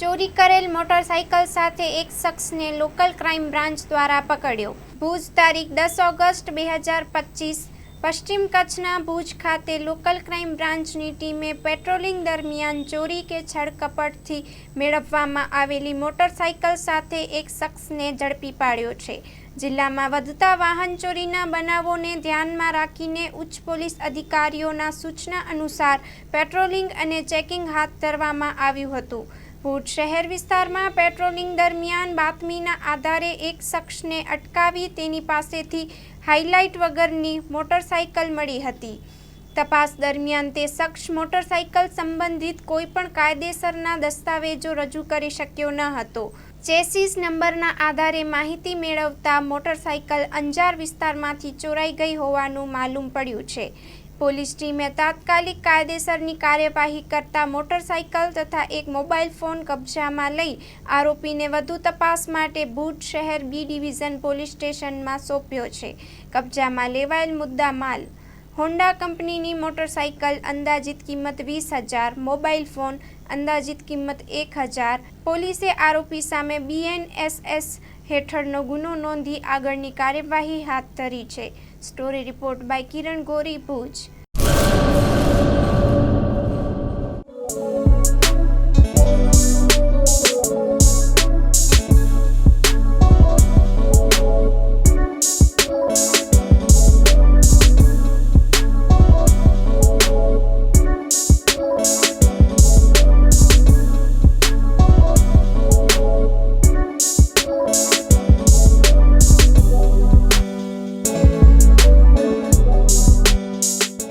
ચોરી કરેલ મોટરસાઇકલ સાથે એક શખ્સને લોકલ ક્રાઇમ બ્રાન્ચ દ્વારા પકડ્યો। ભુજ તારીખ 10 ઓગસ્ટ 2025 પશ્ચિમ કચ્છના ભુજ ખાતે લોકલ ક્રાઇમ બ્રાન્ચની ટીમે પેટ્રોલિંગ દરમિયાન ચોરી કે છળકપટથી મેળવવામાં આવેલી મોટરસાઇકલ સાથે એક શખ્સને ઝડપી પાડ્યો છે। જિલ્લામાં વધતા વાહન ચોરીના બનાવોને ધ્યાનમાં રાખીને ઉચ્ચ પોલીસ અધિકારીઓના સૂચના અનુસાર પેટ્રોલિંગ અને ચેકિંગ હાથ ધરવામાં આવ્યું હતું। ભુજ શહેર વિસ્તારમાં પેટ્રોલિંગ દરમિયાન બાતમીના આધારે એક શખ્સને અટકાવી તેની પાસેથી હાઇલાઇટ વગરની મોટરસાઇકલ મળી હતી। તપાસ દરમિયાન તે શખ્સ મોટરસાઇકલ સંબંધિત કોઈપણ કાયદેસરના દસ્તાવેજો રજૂ કરી શક્યો ન હતો। ચેસીસ નંબરના આધારે માહિતી મેળવતા મોટરસાઇકલ અંજાર વિસ્તારમાંથી ચોરાઈ ગઈ હોવાનું માલુમ પડ્યું છે। પોલીસ ટીમે તાત્કાલિક કાયદેસરની કાર્યવાહી કરતા મોટરસાઇકલ તથા એક મોબાઈલ ફોન કબજામાં લઈ આરોપીને વધુ તપાસ માટે ભુજ શહેર બી ડિવિઝન પોલીસ સ્ટેશનમાં સોંપ્યો છે। કબજામાં લેવાયેલ મુદ્દા માલ હોન્ડા કંપનીની મોટરસાઇકલ અંદાજિત કિંમત 20,000, મોબાઈલ ફોન અંદાજિત કિંમત 1,000। પોલીસે આરોપી સામે BNSS હેઠળનો ગુનો નોંધી આગળની કાર્યવાહી હાથ ધરી છે। Story report by Kiran Gori, Bhuj.